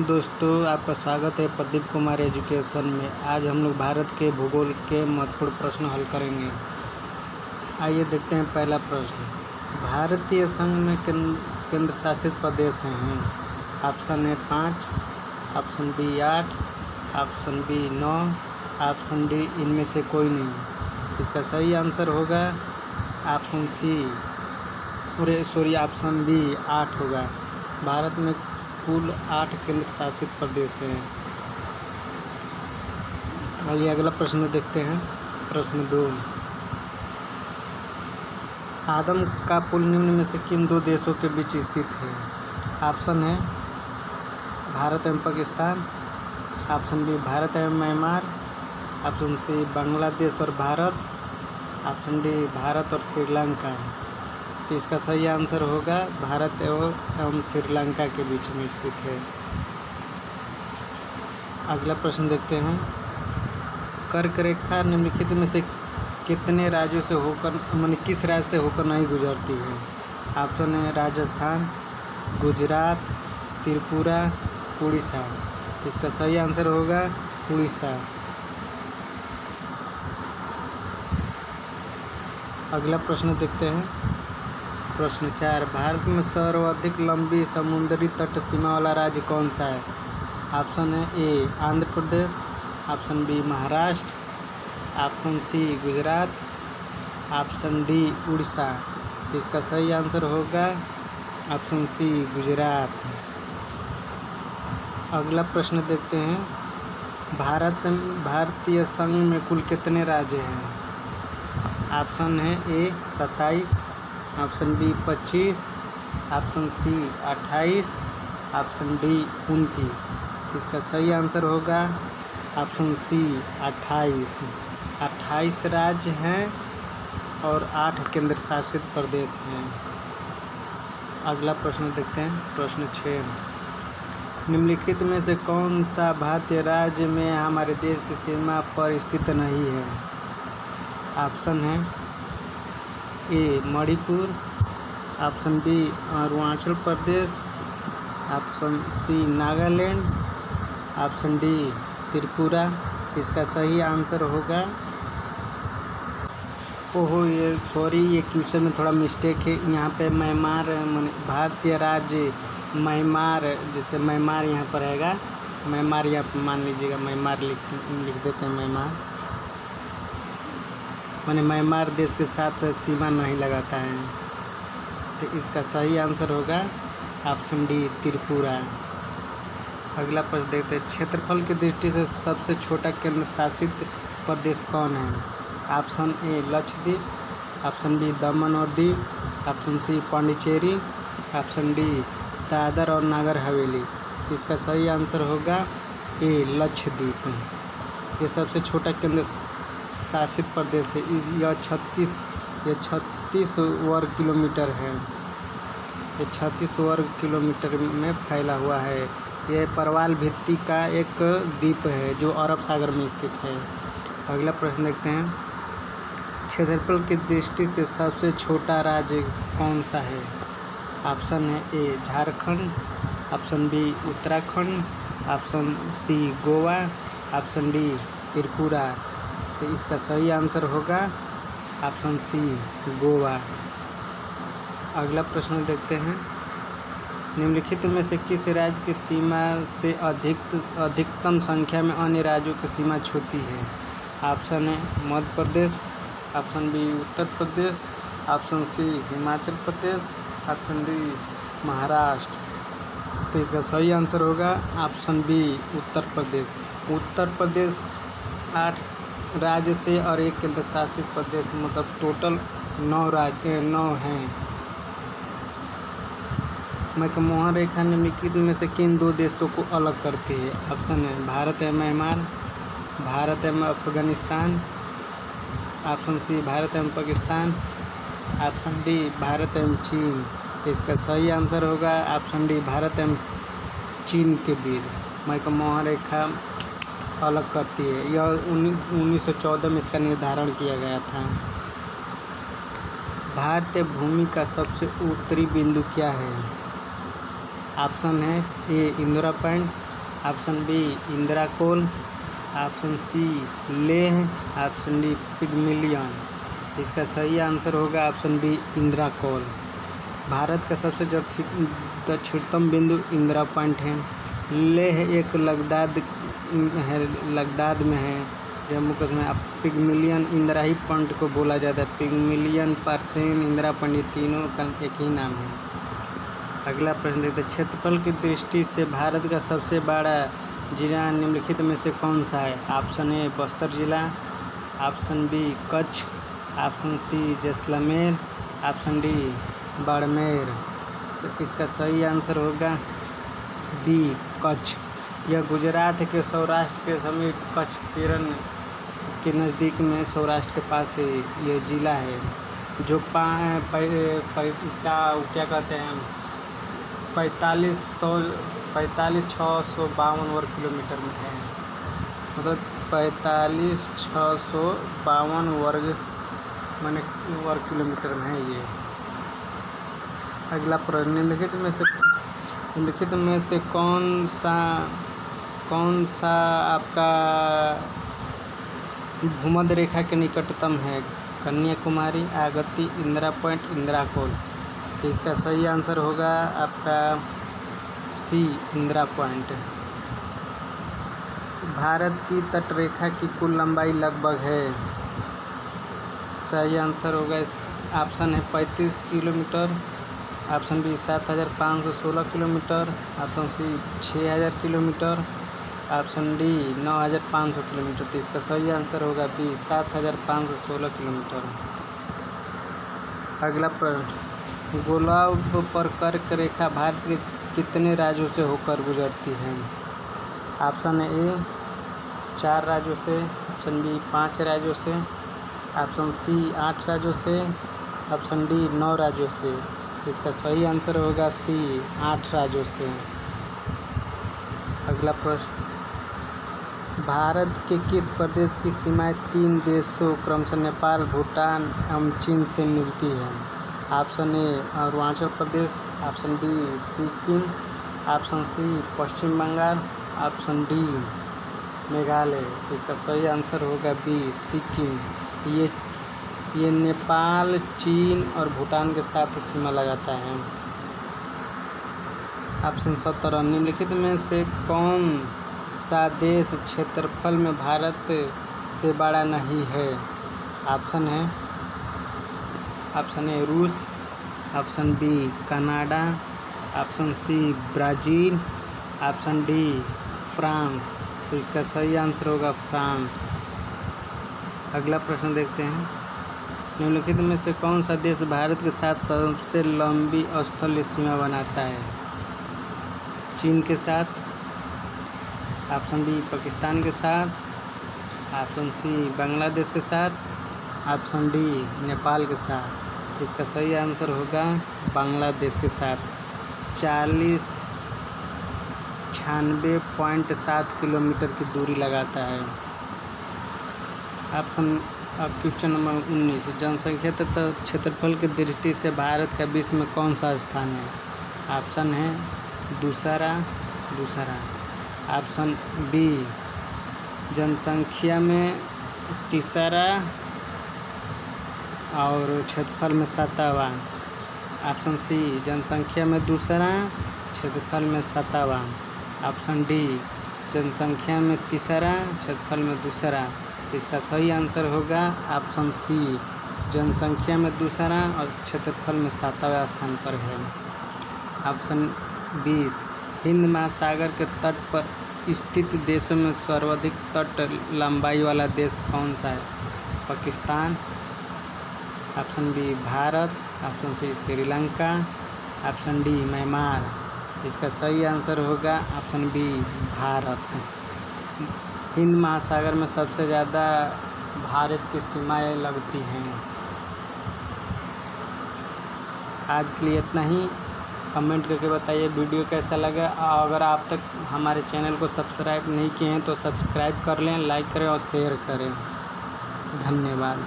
दोस्तों, आपका स्वागत है प्रदीप कुमार एजुकेशन में। आज हम लोग भारत के भूगोल के महत्वपूर्ण प्रश्न हल करेंगे। आइए देखते हैं पहला प्रश्न। भारतीय संघ में केंद्र शासित प्रदेश हैं। Option A 5, option B 8, option B 9, option D इनमें से कोई नहीं। इसका सही आंसर होगा ऑप्शन ऑप्शन बी 8 होगा। भारत में कुल 8 केंद्र शासित प्रदेश हैं। आइए अगला प्रश्न देखते हैं। प्रश्न 2। आदम का पुल निम्न में से किन दो देशों के बीच स्थित है? ऑप्शन है भारत एवं पाकिस्तान, ऑप्शन बी भारत एवं म्यांमार, ऑप्शन सी बांग्लादेश और भारत, ऑप्शन डी भारत और श्रीलंका। तो इसका सही आंसर होगा भारत एवं श्रीलंका के बीच में स्थित है। अगला प्रश्न देखते हैं। कर्क रेखा निम्नलिखित में से कितने राज्यों से होकर किस राज्य से होकर नहीं गुजरती है? ऑप्शन है राजस्थान, गुजरात, त्रिपुरा, उड़ीसा। इसका सही आंसर होगा उड़ीसा। अगला प्रश्न देखते हैं। प्रश्न 4। भारत में सर्वाधिक लंबी समुद्री तट सीमा वाला राज्य कौन सा है? ऑप्शन है A Andhra Pradesh, option B Maharashtra, option C Gujarat, option D Orissa. इसका सही आंसर होगा ऑप्शन सी गुजरात। अगला प्रश्न देखते हैं। भारतीय संघ में कुल कितने राज्य हैं? ऑप्शन है A 27, option B 25, option C 28, option D 29। इसका सही आंसर होगा ऑप्शन सी 28। 28 राज्य हैं और 8 केंद्र शासित प्रदेश हैं। अगला प्रश्न देखते हैं। प्रश्न 6। निम्नलिखित में से कौन सा भारतीय राज्य में हमारे देश की सीमा पर स्थित नहीं है? ऑप्शन है A Manipur, option B Arunachal Pradesh, option C Nagaland, option D Tripura. इसका सही आंसर होगा ये क्वेश्चन में थोड़ा मिस्टेक है। यहाँ पे म्यांमार भारतीय राज्य म्यांमार, जैसे म्यांमार यहाँ पर रहेगा, म्यांमार यहाँ पर मान लीजिएगा, म्यांमार लिख देते हैं। म्यांमार देश के साथ सीमा नहीं लगाता है। तो इसका सही आंसर होगा ऑप्शन डी त्रिपुरा। अगला प्रश्न देखते हैं। क्षेत्रफल की दृष्टि से सबसे छोटा केंद्र शासित प्रदेश कौन है? Option A Lakshadweep, option B Daman और Diu, option C Pondicherry, option D Dadra और नागर हवेली। इसका सही आंसर होगा ए लक्षद्वीप। ये सबसे छोटा केंद्र शासित प्रदेश है। यह 36 वर्ग किलोमीटर है। ये 36 वर्ग किलोमीटर में फैला हुआ है। यह परवाल भित्ति का एक द्वीप है जो अरब सागर में स्थित है। अगला प्रश्न देखते हैं। क्षेत्रफल की दृष्टि से सबसे छोटा राज्य कौन सा है? ऑप्शन है A Jharkhand, option B Uttarakhand, option C Goa, option D Tripura. तो इसका सही आंसर होगा ऑप्शन सी गोवा। अगला प्रश्न देखते हैं। निम्नलिखित में से किस राज्य की सीमा से अधिकतम संख्या में अन्य राज्यों की सीमा छूती है? ऑप्शन है Madhya Pradesh, option B Uttar Pradesh, option सी हिमाचल प्रदेश, ऑप्शन डी महाराष्ट्र। तो इसका सही आंसर होगा ऑप्शन बी उत्तर प्रदेश। उत्तर प्रदेश 8 राज्य से और 1 केंद्र शासित प्रदेश, मतलब टोटल 9 हैं। मैकमोहन रेखा निम्नलिखित में से किन दो देशों को अलग करती है? ऑप्शन है भारत एवं म्यांमार, भारत एवं अफगानिस्तान, ऑप्शन सी भारत एवं पाकिस्तान, ऑप्शन डी भारत एवं चीन। इसका सही आंसर होगा ऑप्शन डी भारत एवं चीन के बीच मैकमोहन रेखा अलग करती है। यह 1914 में इसका निर्धारण किया गया था। भारतीय भूमि का सबसे उत्तरी बिंदु क्या है? ऑप्शन है A Indira Point, option B Indira Col, option C Leh, option D Pygmalion. इसका सही आंसर होगा ऑप्शन बी इंदिरा कोल। भारत का सबसे दक्षिणतम बिंदु इंदिरा पॉइंट है। लेह एक लद्दाख में है, जम्मू कश्मीर। अब पिग्मिलियन इंदिरा ही पॉइंट को बोला जाता है। पिग्मिलियन, परसेन, इंदिरा पॉइंट, ये तीनों का एक ही नाम है। अगला प्रश्न देखते हैं, क्षेत्रफल की दृष्टि से भारत का सबसे बड़ा जिला निम्नलिखित में से कौन सा है? ऑप्शन ए बस्तर जिला, option B Kutch, option C Jaisalmer, option D Barmer. तो इसका सही आंसर होगा बी कच्छ। यह गुजरात के सौराष्ट्र के समीप कच्छ केरल के नज़दीक में सौराष्ट्र के पास ये ज़िला है, जो इसका क्या कहते हैं 45,652 वर्ग किलोमीटर में है। मतलब 45,652 वर्ग किलोमीटर में है ये। अगला प्रश्न, निम्नलिखित में से कौन सा आपका भूमध्य रेखा के निकटतम है? कन्याकुमारी, आगत्ती, इंदिरा पॉइंट, इंदिरा कोल। तो इसका सही आंसर होगा आपका सी इंदिरा पॉइंट। भारत की तटरेखा की कुल लंबाई लगभग है। सही आंसर होगा ऑप्शन है 35 kilometre, option B 7,516 kilometre, option C 6,000 kilometre, option D 9,500 kilometre. तो इसका सही आंसर होगा बी 7,516 किलोमीटर। अगला प्रश्न, गोलार्ध पर कर्क रेखा भारत के कितने राज्यों से होकर गुजरती है? ऑप्शन ए 4 राज्यों से, ऑप्शन बी 5 राज्यों से, ऑप्शन सी 8 राज्यों से, ऑप्शन डी 9 राज्यों से। इसका सही आंसर होगा सी 8 राज्यों से। अगला प्रश्न, भारत के किस प्रदेश की सीमाएं 3 देशों क्रमशः नेपाल, भूटान एवं चीन से मिलती है? Option A Arunachal Pradesh, option B Sikkim, option C Paschim Bangal, option D Meghalaya. इसका सही आंसर होगा बी सिक्किम। ये नेपाल, चीन और भूटान के साथ सीमा लगाता है। ऑप्शन 17, निम्नलिखित में से कौन सा देश क्षेत्रफल में भारत से बड़ा नहीं है? ऑप्शन ए रूस, option B Canada, option C Brazil, option D France. तो इसका सही आंसर होगा फ्रांस। अगला प्रश्न देखते हैं, निम्नलिखित में से कौन सा देश भारत के साथ सबसे लंबी स्थलीय सीमा बनाता है? चीन के साथ, ऑप्शन बी पाकिस्तान के साथ, ऑप्शन सी बांग्लादेश के साथ, ऑप्शन डी नेपाल के साथ। इसका सही आंसर होगा बांग्लादेश के साथ। 96.7 किलोमीटर की दूरी लगाता है। क्वेश्चन नंबर 19, जनसंख्या तथा क्षेत्रफल की दृष्टि से भारत का विश्व में कौन सा स्थान है? ऑप्शन है दूसरा, ऑप्शन बी जनसंख्या में तीसरा और क्षेत्रफल में 7वां, ऑप्शन सी जनसंख्या में दूसरा, क्षेत्रफल में 7वां, ऑप्शन डी जनसंख्या में तीसरा, क्षेत्रफल में दूसरा। इसका सही आंसर होगा ऑप्शन सी जनसंख्या में दूसरा और क्षेत्रफल में 7वां स्थान पर है। ऑप्शन 20, हिंद महासागर के तट पर स्थित देशों में सर्वाधिक तट लंबाई वाला देश कौन सा है? Pakistan, option B Bharat, option C Sri Lanka, option D Myanmar. इसका सही आंसर होगा ऑप्शन बी भारत। हिंद महासागर में सबसे ज़्यादा भारत की सीमाएं लगती हैं। आज के लिए इतना ही। कमेंट करके बताइए वीडियो कैसा लगा। अगर आप तक हमारे चैनल को सब्सक्राइब नहीं किए हैं तो सब्सक्राइब कर लें, लाइक करें और शेयर करें। धन्यवाद।